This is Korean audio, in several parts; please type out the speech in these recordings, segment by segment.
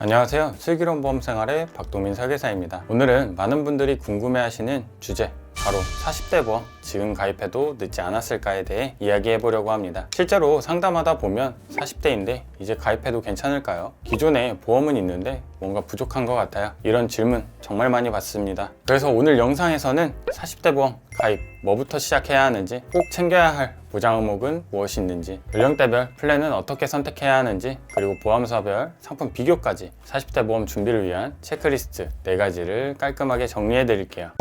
안녕하세요. 슬기로운 보험 생활의 박동민 설계사입니다. 오늘은 많은 분들이 궁금해하시는 주제, 바로 40대 보험 지금 가입해도 늦지 않았을까에 대해 이야기해 보려고 합니다. 실제로 상담하다 보면 40대인데 이제 가입해도 괜찮을까요? 기존에 보험은 있는데 뭔가 부족한 것 같아요. 이런 질문 정말 많이 받습니다. 그래서 오늘 영상에서는 40대 보험 가입 뭐부터 시작해야 하는지, 꼭 챙겨야 할 보장 의무는 무엇이 있는지, 연령대별 플랜은 어떻게 선택해야 하는지, 그리고 보험사별 상품 비교까지 40대 보험 준비를 위한 체크리스트 4가지를 깔끔하게 정리해 드릴게요.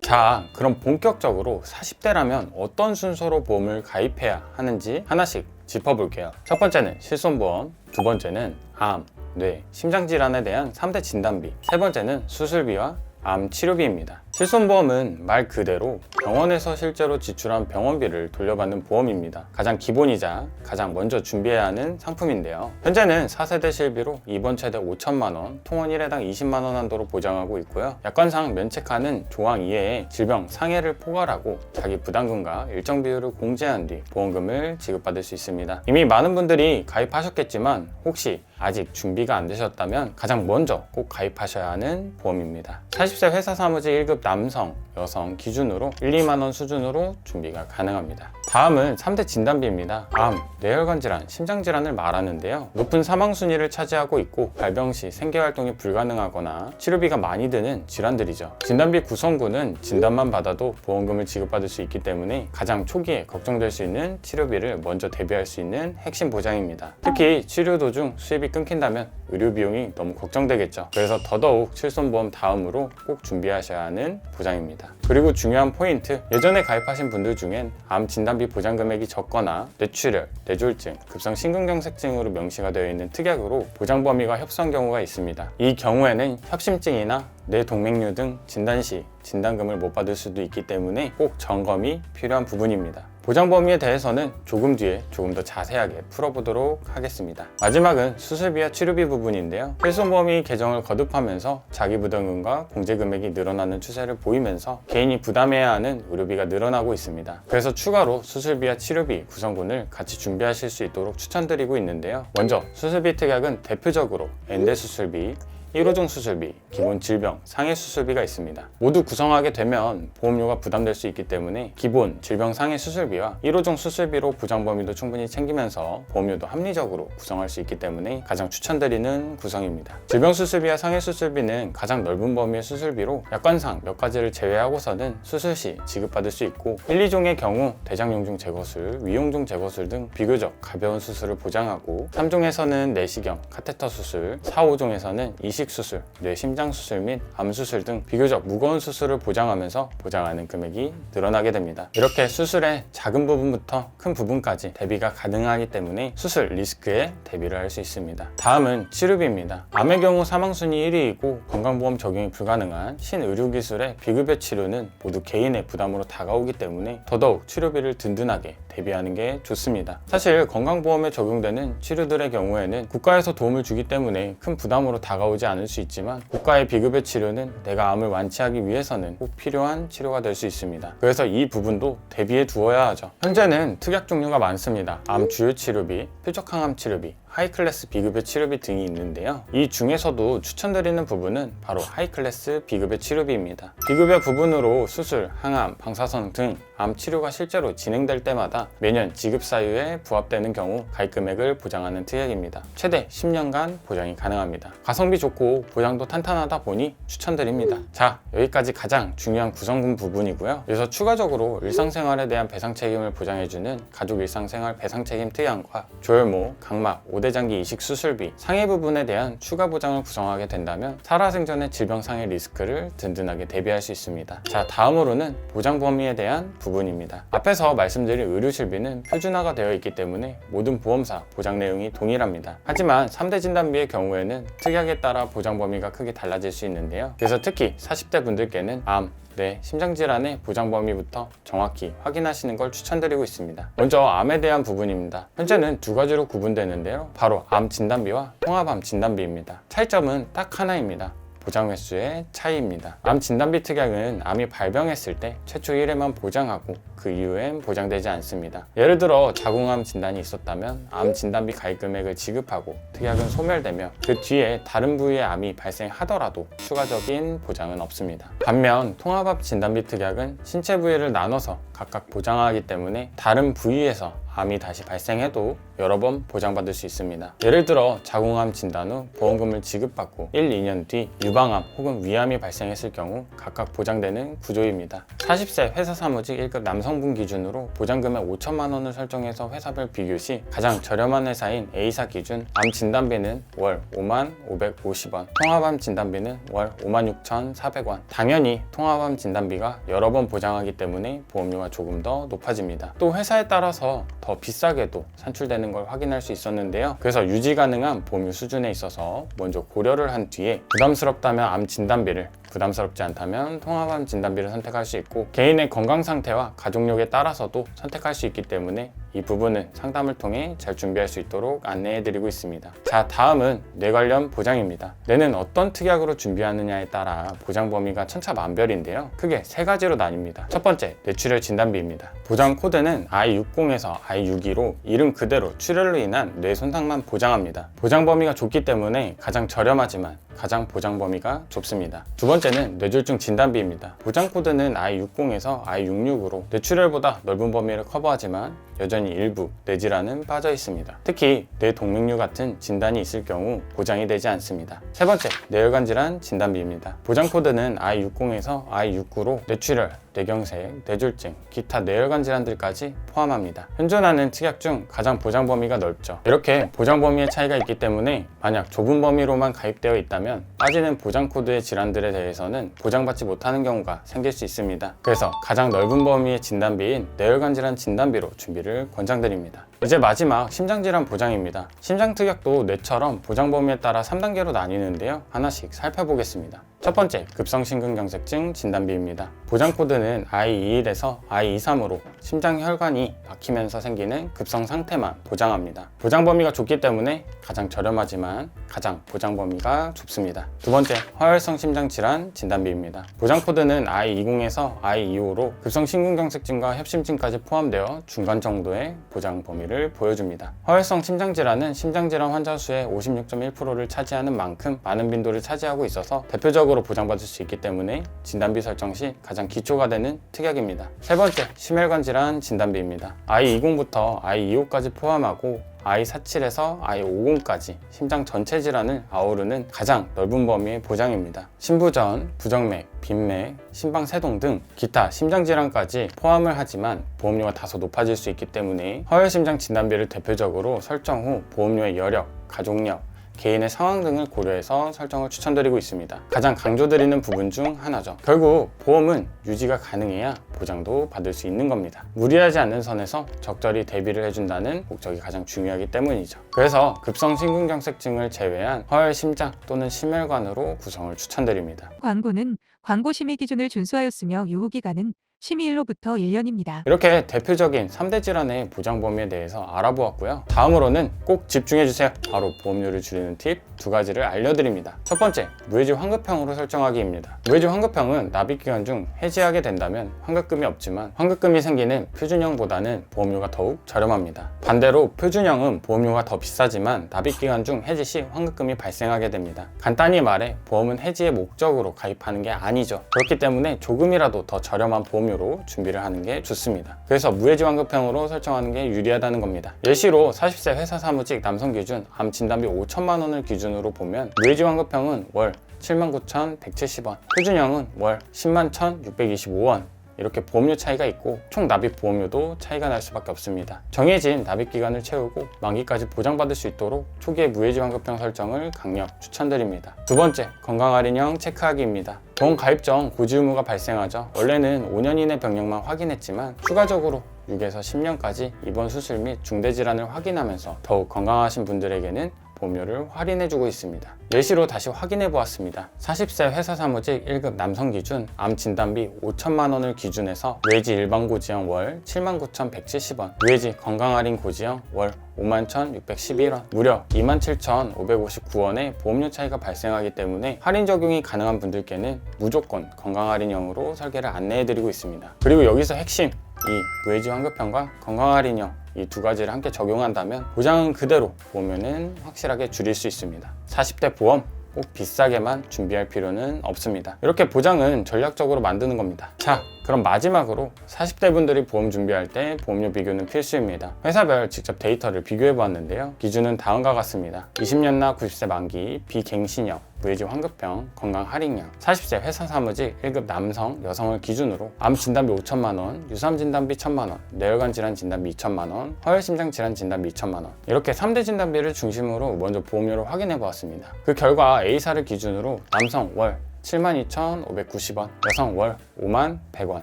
자, 그럼 본격적으로 40대라면 어떤 순서로 보험을 가입해야 하는지 하나씩 짚어볼게요. 첫 번째는 실손보험, 두 번째는 암, 뇌, 심장질환에 대한 3대 진단비, 세 번째는 수술비와 암 치료비입니다. 실손보험은 말 그대로 병원에서 실제로 지출한 병원비를 돌려받는 보험입니다. 가장 기본이자 가장 먼저 준비해야 하는 상품인데요. 현재는 4세대 실비로 입원 최대 5천만 원, 통원 1회당 20만 원 한도로 보장하고 있고요. 약관상 면책하는 조항 이외에 질병 상해를 포괄하고 자기 부담금과 일정 비율을 공제한 뒤 보험금을 지급받을 수 있습니다. 이미 많은 분들이 가입하셨겠지만 혹시 아직 준비가 안 되셨다면 가장 먼저 꼭 가입하셔야 하는 보험입니다. 40세 회사 사무직 1급 남성, 여성 기준으로 1, 2만 원 수준으로 준비가 가능합니다. 다음은 3대 진단비입니다. 암, 뇌혈관 질환, 심장 질환을 말하는데요. 높은 사망 순위를 차지하고 있고 발병 시 생계 활동이 불가능하거나 치료비가 많이 드는 질환들이죠. 진단비 구성군은 진단만 받아도 보험금을 지급받을 수 있기 때문에 가장 초기에 걱정될 수 있는 치료비를 먼저 대비할 수 있는 핵심 보장입니다. 특히 치료 도중 수입이 끊긴다면 의료 비용이 너무 걱정되겠죠. 그래서 더더욱 실손보험 다음으로 꼭 준비하셔야 하는 보장입니다. 그리고 중요한 포인트, 예전에 가입하신 분들 중엔 암 진단비 보장 금액이 적거나 뇌출혈, 뇌졸중, 급성 심근경색증으로 명시가 되어 있는 특약으로 보장 범위가 협소한 경우가 있습니다. 이 경우에는 협심증이나 뇌동맥류 등 진단 시 진단금을 못 받을 수도 있기 때문에 꼭 점검이 필요한 부분입니다. 보장 범위에 대해서는 조금 뒤에 조금 더 자세하게 풀어보도록 하겠습니다. 마지막은 수술비와 치료비 부분인데요. 실손보험이 개정을 거듭하면서 자기 부담금과 공제 금액이 늘어나는 추세를 보이면서 개인이 부담해야 하는 의료비가 늘어나고 있습니다. 그래서 추가로 수술비와 치료비 구성군을 같이 준비하실 수 있도록 추천드리고 있는데요. 먼저 수술비 특약은 대표적으로 엔대 수술비, 1호종 수술비, 기본 질병, 상해 수술비가 있습니다. 모두 구성하게 되면 보험료가 부담될 수 있기 때문에 기본 질병 상해 수술비와 1호종 수술비로 보장 범위도 충분히 챙기면서 보험료도 합리적으로 구성할 수 있기 때문에 가장 추천드리는 구성입니다. 질병 수술비와 상해 수술비는 가장 넓은 범위의 수술비로 약관상 몇 가지를 제외하고서는 수술 시 지급받을 수 있고 1, 2종의 경우 대장용중 제거술, 위용중 제거술 등 비교적 가벼운 수술을 보장하고 3종에서는 내시경, 카테터 수술, 4, 5종에서는 이식 수술, 뇌 심장 수술 및 암 수술 등 비교적 무거운 수술을 보장하면서 보장하는 금액이 늘어나게 됩니다. 이렇게 수술의 작은 부분부터 큰 부분까지 대비가 가능하기 때문에 수술 리스크에 대비를 할 수 있습니다. 다음은 치료비입니다. 암의 경우 사망순위 1위이고 건강보험 적용이 불가능한 신의료기술의 비급여 치료는 모두 개인의 부담으로 다가오기 때문에 더더욱 치료비를 든든하게 대비하는 게 좋습니다. 사실 건강보험에 적용되는 치료들의 경우에는 국가에서 도움을 주기 때문에 큰 부담으로 다가오지 않을 수 있지만 국가의 비급여 치료는 내가 암을 완치하기 위해서는 꼭 필요한 치료가 될 수 있습니다. 그래서 이 부분도 대비해 두어야 하죠. 현재는 특약 종류가 많습니다. 암 주요 치료비, 표적항암 치료비, 하이클래스 비급여 치료비 등이 있는데요. 이 중에서도 추천드리는 부분은 바로 하이클래스 비급여 치료비입니다. 비급여 부분으로 수술, 항암, 방사선 등 암 치료가 실제로 진행될 때마다 매년 지급 사유에 부합되는 경우 가입 금액을 보장하는 특약입니다. 최대 10년간 보장이 가능합니다. 가성비 좋고 보장도 탄탄하다 보니 추천드립니다. 자, 여기까지 가장 중요한 구성군 부분이고요. 그래서 추가적으로 일상생활에 대한 배상 책임을 보장해주는 가족 일상생활 배상 책임 특약과 조혈모, 각막, 오대장기 이식 수술비, 상해 부분에 대한 추가 보장을 구성하게 된다면 살아생전의 질병 상해 리스크를 든든하게 대비할 수 있습니다. 자, 다음으로는 보장 범위에 대한 부분입니다. 앞에서 말씀드린 의료실비는 표준화가 되어 있기 때문에 모든 보험사 보장 내용이 동일합니다. 하지만 3대 진단비의 경우에는 특약에 따라 보장 범위가 크게 달라질 수 있는데요. 그래서 특히 40대 분들께는 암, 뇌, 심장질환의 보장 범위부터 정확히 확인하시는 걸 추천드리고 있습니다. 먼저 암에 대한 부분입니다. 현재는 두 가지로 구분되는데요. 바로 암 진단비와 통합암 진단비입니다. 차이점은 딱 하나입니다. 보장 횟수의 차이입니다. 암 진단비 특약은 암이 발병했을 때 최초 1회만 보장하고 그 이후엔 보장되지 않습니다. 예를 들어 자궁암 진단이 있었다면 암 진단비 가입 금액을 지급하고 특약은 소멸되며 그 뒤에 다른 부위에 암이 발생하더라도 추가적인 보장은 없습니다. 반면 통합암 진단비 특약은 신체 부위를 나눠서 각각 보장하기 때문에 다른 부위에서 암이 다시 발생해도 여러 번 보장받을 수 있습니다. 예를 들어 자궁암 진단 후 보험금을 지급받고 1, 2년 뒤 유방암 혹은 위암이 발생했을 경우 각각 보장되는 구조입니다. 40세 회사 사무직 1급 남성분 기준으로 보장금액 5천만 원을 설정해서 회사별 비교 시 가장 저렴한 회사인 A사 기준 암 진단비는 월 5만 550원, 통합암 진단비는 월 5만 6,400원. 당연히 통합암 진단비가 여러 번 보장하기 때문에 보험료가 조금 더 높아집니다. 또 회사에 따라서 더 비싸게도 산출되는 걸 확인할 수 있었는데요. 그래서 유지 가능한 보험료 수준에 있어서 먼저 고려를 한 뒤에 부담스럽다면 암 진단비를, 부담스럽지 않다면 통합암 진단비를 선택할 수 있고 개인의 건강 상태와 가족력에 따라서도 선택할 수 있기 때문에 이 부분은 상담을 통해 잘 준비할 수 있도록 안내해드리고 있습니다. 자, 다음은 뇌 관련 보장입니다. 뇌는 어떤 특약으로 준비하느냐에 따라 보장 범위가 천차만별인데요. 크게 세 가지로 나뉩니다. 첫 번째, 뇌출혈 진단비입니다. 보장 코드는 I60에서 I62로 이름 그대로 출혈로 인한 뇌 손상만 보장합니다. 보장 범위가 좁기 때문에 가장 저렴하지만 가장 보장 범위가 좁습니다. 두 번째는 뇌졸중 진단비입니다. 보장 코드는 I60에서 I66으로 뇌출혈보다 넓은 범위를 커버하지만 여전히 일부 뇌질환은 빠져 있습니다. 특히 뇌동맥류 같은 진단이 있을 경우 보장이 되지 않습니다. 세 번째, 뇌혈관 질환 진단비입니다. 보장 코드는 I60에서 I69로 뇌출혈, 뇌경색, 뇌졸중, 기타 뇌혈관 질환들까지 포함합니다. 현존하는 특약 중 가장 보장 범위가 넓죠. 이렇게 보장 범위의 차이가 있기 때문에 만약 좁은 범위로만 가입되어 있다면 빠지는 보장 코드의 질환들에 대해서는 보장받지 못하는 경우가 생길 수 있습니다. 그래서 가장 넓은 범위의 진단비인 뇌혈관 질환 진단비로 준비를 권장드립니다. 이제 마지막 심장질환 보장입니다. 심장특약도 뇌처럼 보장 범위에 따라 3단계로 나뉘는데요. 하나씩 살펴보겠습니다. 첫 번째, 급성심근경색증 진단비입니다. 보장 코드는 I21에서 I23으로 심장 혈관이 막히면서 생기는 급성 상태만 보장합니다. 보장 범위가 좁기 때문에 가장 저렴하지만 가장 보장 범위가 좁습니다. 두 번째, 허혈성 심장질환 진단비입니다. 보장 코드는 I20에서 I25로 급성심근경색증과 협심증까지 포함되어 중간 정도의 보장 범위를 보여줍니다. 허혈성 심장질환은 심장질환 환자 수의 56.1%를 차지하는 만큼 많은 빈도를 차지하고 있어서 대표적으로 보장받을 수 있기 때문에 진단비 설정 시 가장 기초가 되는 특약입니다. 세 번째, 심혈관 질환 진단비입니다. I20부터 I25까지 포함하고 I47에서 I50까지 심장 전체 질환을 아우르는 가장 넓은 범위의 보장입니다. 심부전, 부정맥, 빈맥, 심방세동 등 기타 심장질환까지 포함을 하지만 보험료가 다소 높아질 수 있기 때문에 허혈심장 진단비를 대표적으로 설정 후 보험료의 여력, 가족력, 개인의 상황 등을 고려해서 설정을 추천드리고 있습니다. 가장 강조드리는 부분 중 하나죠. 결국 보험은 유지가 가능해야 보장도 받을 수 있는 겁니다. 무리하지 않는 선에서 적절히 대비를 해준다는 목적이 가장 중요하기 때문이죠. 그래서 급성심근경색증을 제외한 허혈심장 또는 심혈관으로 구성을 추천드립니다. 광고는 광고 심의 기준을 준수하였으며 유효기간은 심의일로부터 1년입니다. 이렇게 대표적인 3대 질환의 보장 범위에 대해서 알아보았고요. 다음으로는 꼭 집중해주세요. 바로 보험료를 줄이는 팁 2가지를 알려드립니다. 첫 번째, 무해지 환급형으로 설정하기입니다. 무해지 환급형은 납입기간 중 해지하게 된다면 환급금이 없지만 환급금이 생기는 표준형보다는 보험료가 더욱 저렴합니다. 반대로 표준형은 보험료가 더 비싸지만 납입기간 중 해지 시 환급금이 발생하게 됩니다. 간단히 말해 보험은 해지의 목적으로 가입하는 게 아니죠. 그렇기 때문에 조금이라도 더 저렴한 보험료로 준비를 하는 게 좋습니다. 그래서 무해지 환급형으로 설정하는 게 유리하다는 겁니다. 예시로 40세 회사 사무직 남성 기준 암 진단비 5천만 원을 기준으로 보면 무해지 환급형은 월 79,170원, 표준형은 월 101,625원 이렇게 보험료 차이가 있고 총 납입 보험료도 차이가 날 수밖에 없습니다. 정해진 납입 기간을 채우고 만기까지 보장받을 수 있도록 초기의 무해지 환급형 설정을 강력 추천드립니다. 두 번째, 건강할인형 체크하기입니다. 보험 가입 전 고지 의무가 발생하죠. 원래는 5년 이내 병력만 확인했지만 추가적으로 6에서 10년까지 입원 수술 및 중대 질환을 확인하면서 더욱 건강하신 분들에게는 보험료를 할인해주고 있습니다. 예시로 다시 확인해 보았습니다. 40세 회사 사무직 1급 남성 기준 암 진단비 5천만 원을 기준해서 외지 일반 고지형 월 79,170원, 외지 건강 할인 고지형 월 51,611원, 무려 27,559원의 보험료 차이가 발생하기 때문에 할인 적용이 가능한 분들께는 무조건 건강 할인형으로 설계를 안내해드리고 있습니다. 그리고 여기서 핵심, 이 외지 환급형과 건강 할인형 이 두 가지를 함께 적용한다면 보장은 그대로 보험료는 확실하게 줄일 수 있습니다. 40대 보험 꼭 비싸게만 준비할 필요는 없습니다. 이렇게 보장은 전략적으로 만드는 겁니다. 자, 그럼 마지막으로 40대 분들이 보험 준비할 때 보험료 비교는 필수입니다. 회사별 직접 데이터를 비교해 보았는데요. 기준은 다음과 같습니다. 20년 나 90세 만기 비갱신형 외지 환급형 건강 할인형 40세 회사 사무직 1급 남성 여성을 기준으로 암 진단비 5천만 원, 유사암 진단비 1천만 원, 뇌혈관 질환 진단비 2천만 원, 허혈심장 질환 진단비 2천만 원, 이렇게 3대 진단비를 중심으로 먼저 보험료를 확인해 보았습니다. 그 결과 A사를 기준으로 남성 월 72,590원, 여성 월 51,100원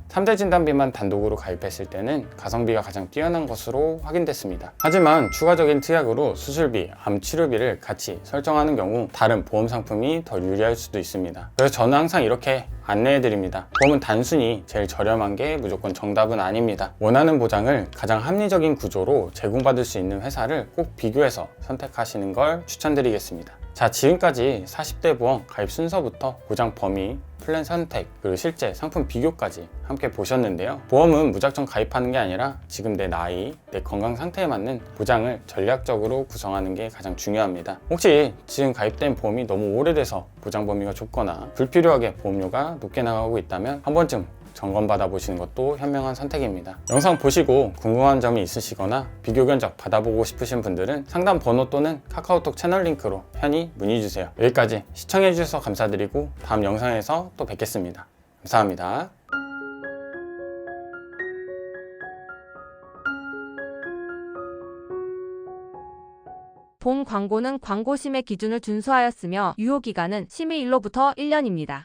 3대 진단비만 단독으로 가입했을 때는 가성비가 가장 뛰어난 것으로 확인됐습니다. 하지만 추가적인 특약으로 수술비, 암 치료비를 같이 설정하는 경우 다른 보험 상품이 더 유리할 수도 있습니다. 그래서 저는 항상 이렇게 안내해드립니다. 보험은 단순히 제일 저렴한 게 무조건 정답은 아닙니다. 원하는 보장을 가장 합리적인 구조로 제공받을 수 있는 회사를 꼭 비교해서 선택하시는 걸 추천드리겠습니다. 자, 지금까지 40대 보험 가입 순서부터 보장 범위, 플랜 선택, 그리고 실제 상품 비교까지 함께 보셨는데요. 보험은 무작정 가입하는 게 아니라 지금 내 나이, 내 건강 상태에 맞는 보장을 전략적으로 구성하는 게 가장 중요합니다. 혹시 지금 가입된 보험이 너무 오래돼서 보장 범위가 좁거나 불필요하게 보험료가 높게 나가고 있다면 한 번쯤 점검받아 보시는 것도 현명한 선택입니다. 영상 보시고 궁금한 점이 있으시거나 비교 견적 받아보고 싶으신 분들은 상담 번호 또는 카카오톡 채널 링크로 편히 문의 주세요. 여기까지 시청해 주셔서 감사드리고 다음 영상에서 또 뵙겠습니다. 감사합니다. 본 광고는 광고심의 기준을 준수하였으며 유효기간은 심의일로부터 1년입니다.